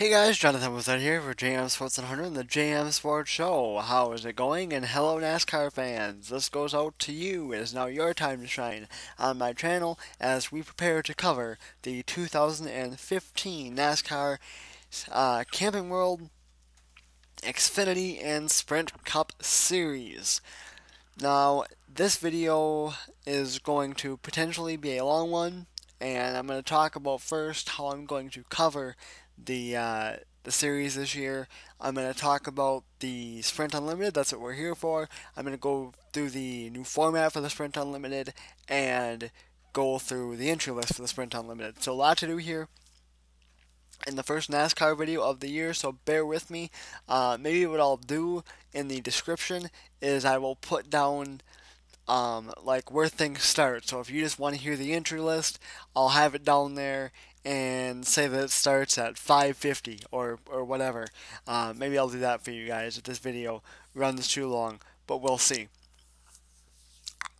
Hey guys, Jonathan was out here for JM Sports 100 and the JM Sports Show. How is it going? And hello NASCAR fans. This goes out to you. It is now your time to shine on my channel as we prepare to cover the 2015 NASCAR Camping World Xfinity and Sprint Cup Series. Now, this video is going to potentially be a long one, and I'm going to talk about first how I'm going to cover the series this year. I'm going to talk about the Sprint Unlimited. That's what we're here for. I'm going to go through the new format for the Sprint Unlimited and go through the entry list for the Sprint Unlimited. So a lot to do here in the first NASCAR video of the year, so bear with me. Maybe what I'll do in the description is I will put down like where things start. So if you just want to hear the entry list, I'll have it down there and say that it starts at 550 or whatever. Maybe I'll do that for you guys if this video runs too long, but we'll see.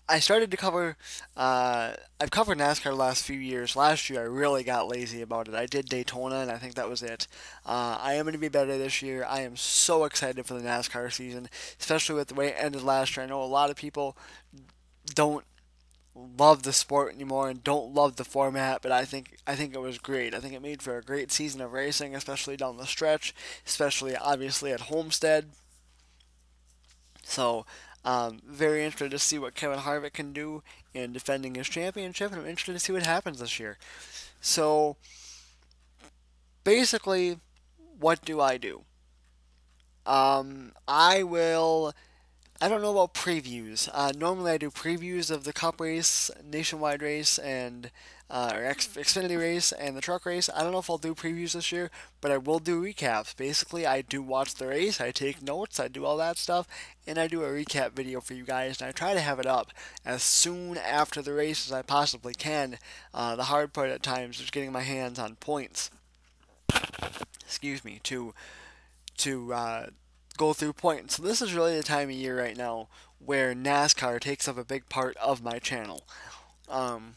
I started to cover. I've covered NASCAR the last few years. Last year, I really got lazy about it. I did Daytona, and I think that was it. I am going to be better this year. I am so excited for the NASCAR season, especially with the way it ended last year. I know a lot of people don't love the sport anymore and don't love the format, but I think it was great. I think it made for a great season of racing, especially down the stretch, especially obviously at Homestead. So, very interested to see what Kevin Harvick can do in defending his championship, and I'm interested to see what happens this year. So, basically, what do I do? I will. I don't know about previews. Normally, I do previews of the Cup race, Nationwide race, and or Xfinity race and the truck race. I don't know if I'll do previews this year, but I will do recaps. Basically, I do watch the race, I take notes, I do all that stuff, and I do a recap video for you guys. And I try to have it up as soon after the race as I possibly can. The hard part at times is getting my hands on points. Excuse me, to go through points. So this is really the time of year right now where NASCAR takes up a big part of my channel. Um,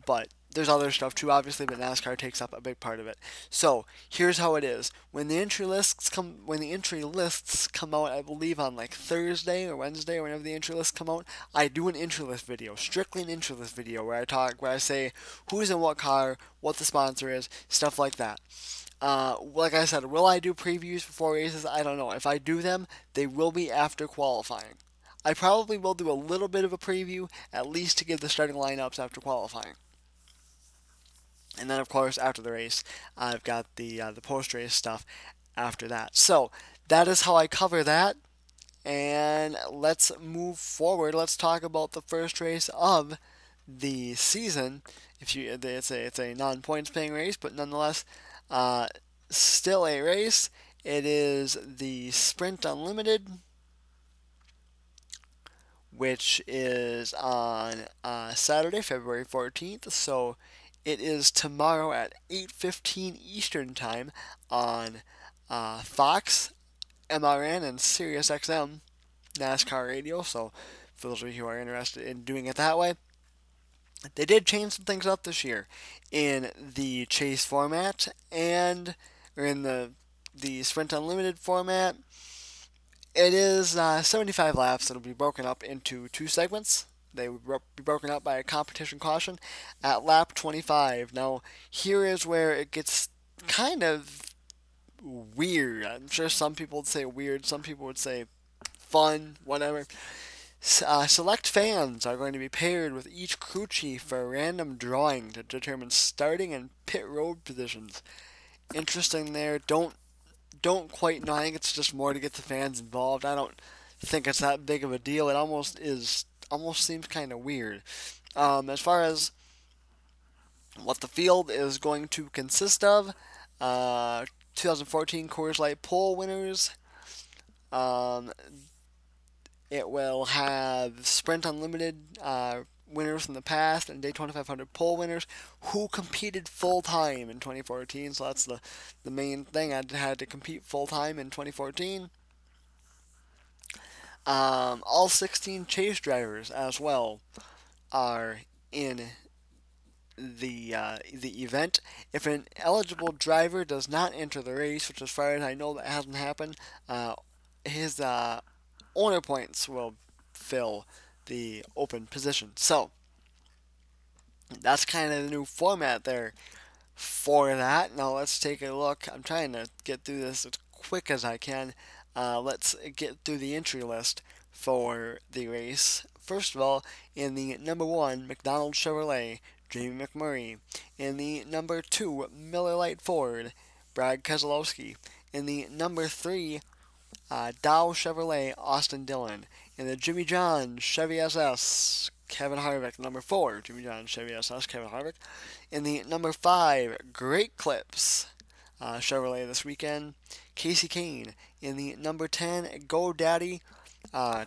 but there's other stuff too, obviously, but NASCAR takes up a big part of it. So here's how it is: when the entry lists come out, I believe on like Thursday or Wednesday or whenever the entry lists come out, I do an entry list video, strictly an entry list video where I say who's in what car, what the sponsor is, stuff like that. Like I said, will I do previews before races? I don't know. If I do them, they will be after qualifying. I probably will do a little bit of a preview, at least to give the starting lineups after qualifying. And then, of course, after the race, I've got the post race stuff after that. So that is how I cover that. And let's move forward. Let's talk about the first race of the season. It's a non-points paying race, but nonetheless, uh, still a race. It is the Sprint Unlimited, which is on Saturday, February 14th. So it is tomorrow at 8:15 Eastern Time on Fox, MRN, and SiriusXM NASCAR radio. So for those of you who are interested in doing it that way, they did change some things up this year in the chase format and or in the Sprint Unlimited format. It is 75 laps. It'll be broken up into two segments. They will be broken up by a competition caution at lap 25. Now, here is where it gets kind of weird. I'm sure some people would say weird, some people would say fun, whatever. Select fans are going to be paired with each crew chief for a random drawing to determine starting and pit road positions. Interesting there. Don't quite know. I think it's just more to get the fans involved. I don't think it's that big of a deal. It almost is. Almost seems kind of weird. As far as what the field is going to consist of, 2014 Coors Light pole winners. Um, it will have Sprint Unlimited winners from the past and Daytona 500 pole winners who competed full time in 2014. So that's the main thing. I had to compete full time in 2014. All 16 chase drivers as well are in the event. If an eligible driver does not enter the race, which as far as I know that hasn't happened, his owner points will fill the open position. So that's kind of the new format there for that. Now let's take a look. I'm trying to get through this as quick as I can. Let's get through the entry list for the race. First of all, in the number 1 McDonald Chevrolet, Jamie McMurray. In the number 2 Miller Lite Ford, Brad Keselowski. In the number 3 Dow Chevrolet, Austin Dillon. In the Jimmy John Chevy SS, Kevin Harvick. Number 4 Jimmy John Chevy SS, Kevin Harvick. In the number 5 Great Clips Chevrolet this weekend, Casey Kane. In the number 10 GoDaddy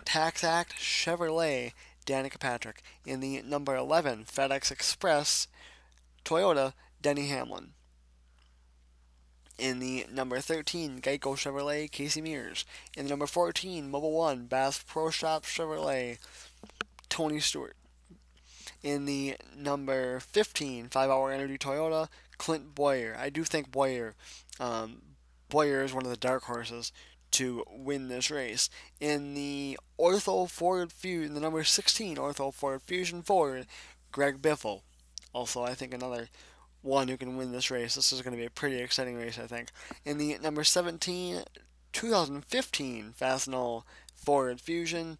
Tax Act Chevrolet, Danica Patrick. In the number 11 FedEx Express Toyota, Denny Hamlin. In the number 13 Geico Chevrolet, Casey Mears. In the number 14 Mobile One Bass Pro Shop Chevrolet, Tony Stewart. In the number 15 5 Hour Energy Toyota, Clint Boyer. I do think Boyer is one of the dark horses to win this race. In the Ortho Ford Fusion, the number 16 Ortho Ford Fusion Ford, Greg Biffle. Also, I think another one who can win this race. This is going to be a pretty exciting race, I think. In the number 17 2015 Fastenal Ford Fusion,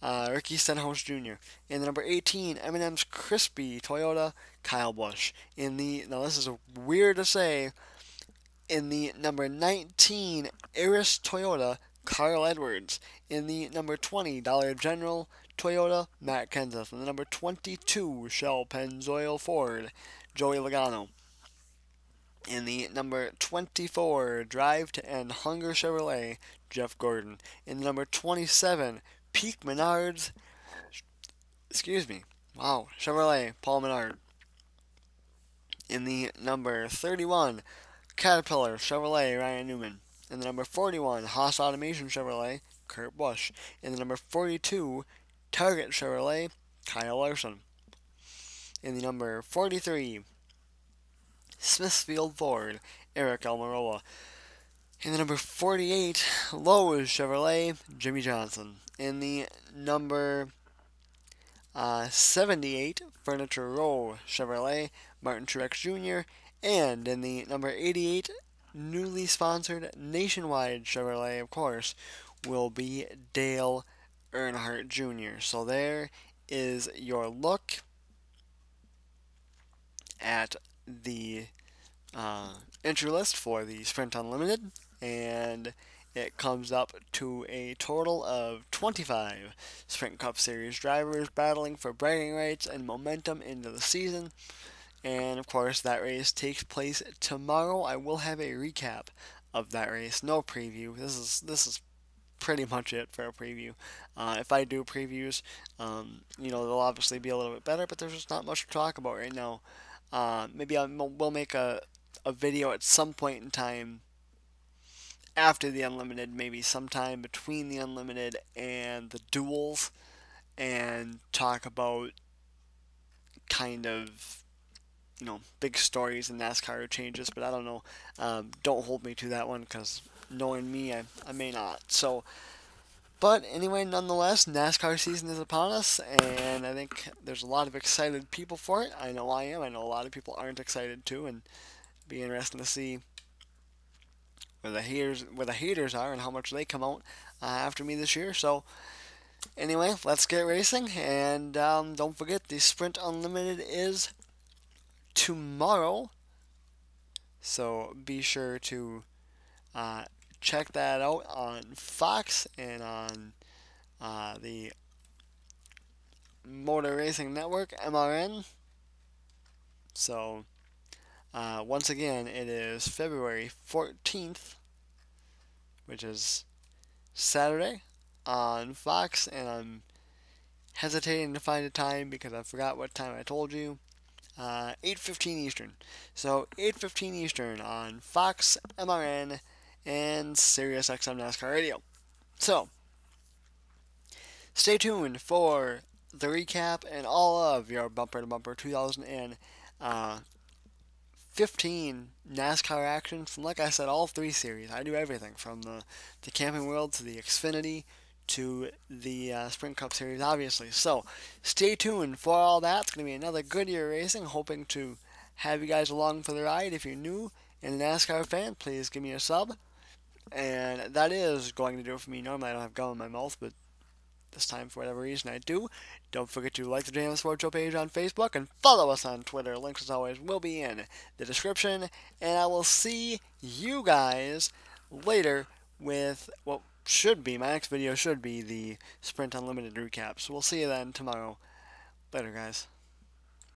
Ricky Stenhouse Jr. In the number 18 M&M's Crispy Toyota, Kyle Busch. Now this is weird to say, in the number 19 Eris Toyota, Carl Edwards. In the number 20 Dollar General Toyota, Matt Kenseth. In the number 22 Shell Pennzoil Ford, Joey Logano. In the number 24 Drive to End Hunger Chevrolet, Jeff Gordon. In the number 27 Peak Menards, Chevrolet, Paul Menard. In the number 31 Caterpillar Chevrolet, Ryan Newman. In the number 41 Haas Automation Chevrolet, Kurt Busch. In the number 42 Target Chevrolet, Kyle Larson. In the number 43 Smithfield Ford, Eric Almirola. In the number 48 Lowe's Chevrolet, Jimmy Johnson. In the number 78 Furniture Row Chevrolet, Martin Truex Jr. And in the number 88 newly sponsored Nationwide Chevrolet, of course, will be Dale Earnhardt Jr. So there is your look at the entry list for the Sprint Unlimited, and it comes up to a total of 25 Sprint Cup Series drivers battling for bragging rights and momentum into the season. And of course, that race takes place tomorrow. I will have a recap of that race, no preview. This is pretty much it for a preview. If I do previews, they'll obviously be a little bit better, but there's just not much to talk about right now. Maybe we'll make a video at some point in time after the Unlimited, maybe sometime between the Unlimited and the duels, and talk about kind of big stories in NASCAR changes, but I don't know. Don't hold me to that one, because knowing me, I may not. So, but anyway, nonetheless, NASCAR season is upon us, and I think there's a lot of excited people for it. I know I am. I know a lot of people aren't excited too, and it'll be interesting to see where the haters are and how much they come out after me this year. So anyway, let's get racing, and don't forget, the Sprint Unlimited is tomorrow, so be sure to check that out on Fox and on the Motor Racing Network, MRN. So once again, it is February 14th, which is Saturday, on Fox, and I'm hesitating to find a time because I forgot what time I told you. 8:15 Eastern. So 8:15 Eastern on Fox, MRN, and Sirius XM NASCAR Radio. So stay tuned for the recap and all of your Bumper to Bumper 2019 uh, 15 NASCAR action from, like I said, all three series. I do everything from the Camping World to the Xfinity to the Sprint Cup Series, obviously. So stay tuned for all that. It's going to be another good year racing. Hoping to have you guys along for the ride. If you're new and a NASCAR fan, please give me a sub. And that is going to do it for me. Normally I don't have gum in my mouth, but this time, for whatever reason, I do. Don't forget to like the JM Sports Show page on Facebook and follow us on Twitter. Links, as always, will be in the description. And I will see you guys later with what should be, my next video should be the Sprint Unlimited recap. So we'll see you then tomorrow. Later, guys.